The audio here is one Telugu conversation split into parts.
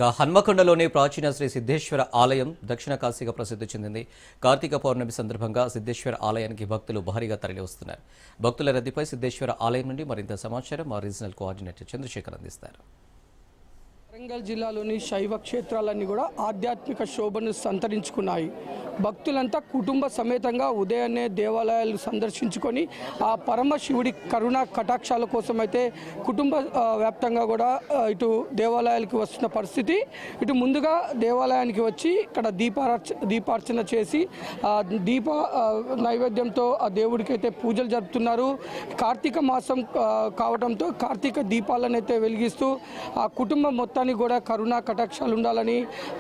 హన్మకొండలోని ప్రాచీన శ్రీ సిద్ధేశ్వర ఆలయం దక్షిణ కాశీగా ప్రసిద్ధి చెందింది. కార్తీక పౌర్ణమి సందర్భంగా సిద్ధేశ్వర ఆలయానికి భక్తులు భారీగా తరలివస్తున్నారు. భక్తుల రద్దీపై సిద్ధేశ్వర ఆలయం నుండి మరింత సమాచారం మా రీజనల్ కోఆర్డినేటర్ చంద్రశేఖర్ అందిస్తారు. వరంగల్ జిల్లాలోని శైవ క్షేత్రాలన్నీ కూడా ఆధ్యాత్మిక శోభను సంతరించుకున్నాయి. భక్తులంతా కుటుంబ సమేతంగా ఉదయాన్నే దేవాలయాలు సందర్శించుకొని ఆ పరమశివుడి కరుణా కటాక్షాల కోసం అయితే కుటుంబ వ్యాప్తంగా కూడా ఇటు దేవాలయాలకు వస్తున్న పరిస్థితి. ఇటు ముందుగా దేవాలయానికి వచ్చి ఇక్కడ దీపార్చన చేసి దీప నైవేద్యంతో ఆ దేవుడికి అయితే పూజలు జరుపుతున్నారు. కార్తీక మాసం కావడంతో కార్తీక దీపాలను అయితే వెలిగిస్తూ ఆ కుటుంబం మొత్తాన్ని కూడా కరుణా కటాక్షాలు ఉండాలని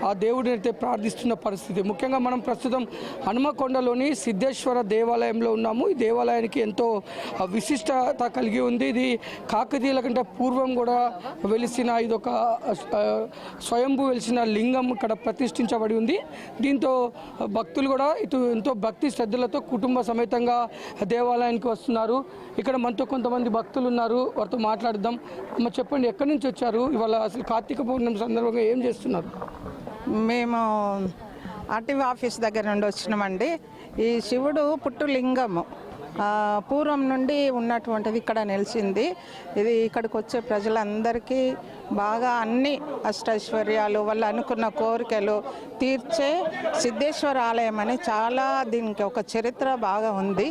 ఆ దేవుడిని అయితే ప్రార్థిస్తున్న పరిస్థితి. ముఖ్యంగా మనం ప్రస్తుతం హనుమకొండలోని సిద్ధేశ్వర దేవాలయంలో ఉన్నాము. ఈ దేవాలయానికి ఎంతో విశిష్టత కలిగి ఉంది. ఇది కాకతీయుల కంటే పూర్వం కూడా వెలిసిన ఇదొక స్వయంభూ వెలిసిన లింగం ఇక్కడ ప్రతిష్ఠించబడి ఉంది. దీంతో భక్తులు కూడా ఇటు ఎంతో భక్తి శ్రద్ధలతో కుటుంబ సమేతంగా దేవాలయానికి వస్తున్నారు. ఇక్కడ మనతో కొంతమంది భక్తులు ఉన్నారు, వారితో మాట్లాడదాం. అమ్మ చెప్పండి, ఎక్కడి నుంచి వచ్చారు? ఇవాళ అసలు కార్తీక పౌర్ణమి సందర్భంగా ఏం చేస్తున్నారు? మేము ఆర్టీవీ ఆఫీస్ దగ్గర నుండి వచ్చినామండి. ఈ శివుడు పుట్టులింగము పూర్వం నుండి ఉన్నటువంటిది ఇక్కడ నిలిచింది. ఇది ఇక్కడికి వచ్చే ప్రజలందరికీ బాగా అన్ని అష్టైశ్వర్యాలు వాళ్ళు అనుకున్న కోరికలు తీర్చే సిద్ధేశ్వర ఆలయం అని చాలా దీనికి ఒక చరిత్ర బాగా ఉంది.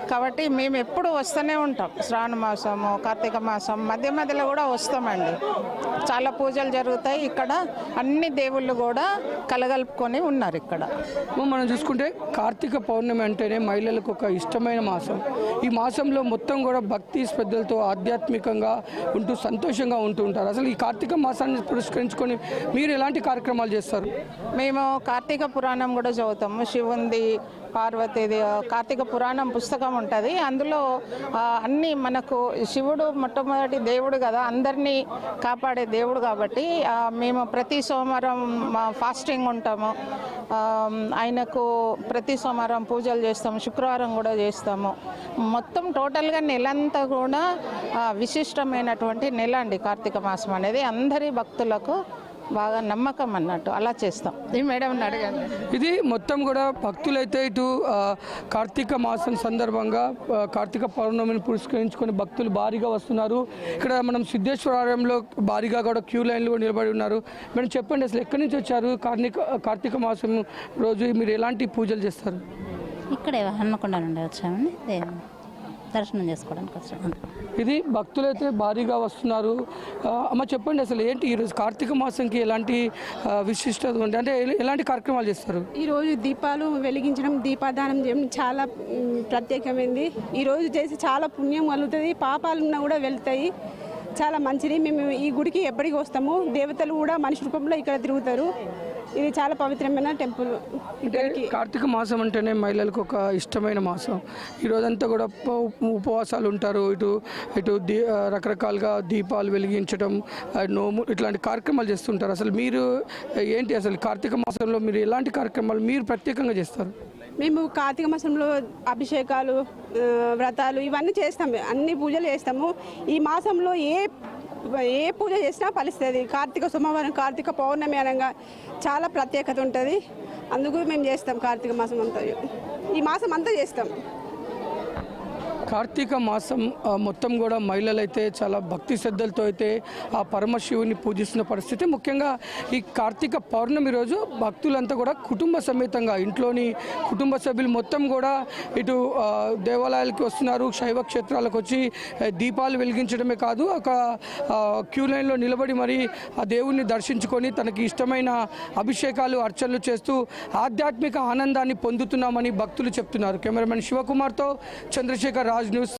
కాబట్టి మేము ఎప్పుడు వస్తూనే ఉంటాం. శ్రావణ మాసము, కార్తీక మాసం మధ్య మధ్యలో కూడా వస్తామండి. చాలా పూజలు జరుగుతాయి ఇక్కడ. అన్ని దేవుళ్ళు కూడా కలగలుపుకొని ఉన్నారు ఇక్కడ. మనం చూసుకుంటే కార్తీక పౌర్ణమి అంటేనే మహిళలకు ఒక ఇష్టమైన మాసం. ఈ మాసంలో మొత్తం కూడా భక్తి శ్రద్ధలతో ఆధ్యాత్మికంగా ఉంటూ సంతోషంగా ఉంటూ ఉంటారు. అసలు ఈ కార్తీక మాసాన్ని పురస్కరించుకొని మీరు ఎలాంటి కార్యక్రమాలు చేస్తారు? మేము కార్తీక పురాణం కూడా చదువుతాము. శివుంది, పార్వతీది కార్తీక పురాణం పుస్తకం ఉంటుంది. అందులో అన్నీ మనకు శివుడు మొట్టమొదటి దేవుడు కదా, అందరినీ కాపాడే దేవుడు. కాబట్టి మేము ప్రతి సోమవారం ఫాస్టింగ్ ఉంటాము. ఆయనకు ప్రతి సోమవారం పూజలు చేస్తాము, శుక్రవారం కూడా చేస్తాము. మొత్తం టోటల్గా నెలంతా కూడా విశిష్టమైనటువంటి నెల అండి కార్తీక మాసం అనేది. అందరి భక్తులకు బాగా నమ్మకం అన్నట్టు అలా చేస్తాం. ఈ మేడం అడగండి. ఇది మొత్తం కూడా భక్తులైతే ఇటు కార్తీక మాసం సందర్భంగా కార్తీక పౌర్ణమిని పురస్కరించుకొని భక్తులు భారీగా వస్తున్నారు. ఇక్కడ మనం సిద్ధేశ్వర ఆలయంలో భారీగా కూడా క్యూ లైన్లు కూడా నిలబడి ఉన్నారు. మేడం చెప్పండి, అసలు ఎక్కడి నుంచి వచ్చారు? కార్తీక మాసం రోజు మీరు ఎలాంటి పూజలు చేస్తారు? ఇక్కడే హన్మకొండ నుండి వచ్చామండి, దర్శనం చేసుకోవడానికి వచ్చాము. ఇది భక్తులైతే భారీగా వస్తున్నారు. అమ్మ చెప్పండి, అసలు ఏంటి ఈరోజు కార్తీక మాసంకి ఎలాంటి విశిష్టత ఉంది? అంటే ఎలాంటి కార్యక్రమాలు చేస్తారు? ఈరోజు దీపాలు వెలిగించడం, దీపాదానం చేయడం చాలా ప్రత్యేకమైంది. ఈరోజు చేసి చాలా పుణ్యం కలుగుతుంది, పాపాలు ఉన్నా కూడా వెళ్తాయి. చాలా మంచిది. మేము ఈ గుడికి ఎప్పటికీ వస్తాము. దేవతలు కూడా మనిషి రూపంలో ఇక్కడ తిరుగుతారు. ఇది చాలా పవిత్రమైన టెంపుల్. కార్తీక మాసం అంటేనే మహిళలకు ఒక ఇష్టమైన మాసం. ఈరోజంతా కూడా ఉపవాసాలు ఉంటారు. ఇటు రకరకాలుగా దీపాలు వెలిగించడం, నోము ఇట్లాంటి కార్యక్రమాలు చేస్తుంటారు. అసలు మీరు ఏంటి, అసలు కార్తీక మాసంలో మీరు ఎలాంటి కార్యక్రమాలు మీరు ప్రత్యేకంగా చేస్తారు? మేము కార్తీక మాసంలో అభిషేకాలు, వ్రతాలు ఇవన్నీ చేస్తాము. అన్ని పూజలు చేస్తాము. ఈ మాసంలో ఏ పూజ చేసినా ఫలిస్తుంది. కార్తీక సోమవారం, కార్తీక పౌర్ణమి అనగా చాలా ప్రత్యేకత ఉంటుంది. అందుకు మేము చేస్తాం. కార్తీక మాసం అంతా, ఈ మాసం అంతా చేస్తాం. కార్తీక మాసం మొత్తం కూడా మహిళలైతే చాలా భక్తి శ్రద్ధలతో అయితే ఆ పరమశివుని పూజిస్తున్న పరిస్థితి. ముఖ్యంగా ఈ కార్తీక పౌర్ణమి రోజు భక్తులంతా కూడా కుటుంబ సమేతంగా ఇంట్లోని కుటుంబ సభ్యులు మొత్తం కూడా ఇటు దేవాలయాలకు వస్తున్నారు. శైవ క్షేత్రాలకు వచ్చి దీపాలు వెలిగించడమే కాదు, ఒక క్యూ లైన్లో నిలబడి మరి ఆ దేవుణ్ణి దర్శించుకొని తనకి ఇష్టమైన అభిషేకాలు, అర్చనలు చేస్తూ ఆధ్యాత్మిక ఆనందాన్ని పొందుతున్నామని భక్తులు చెప్తున్నారు. కెమెరామెన్ శివకుమార్తో చంద్రశేఖర్, రాజ్ న్యూస్.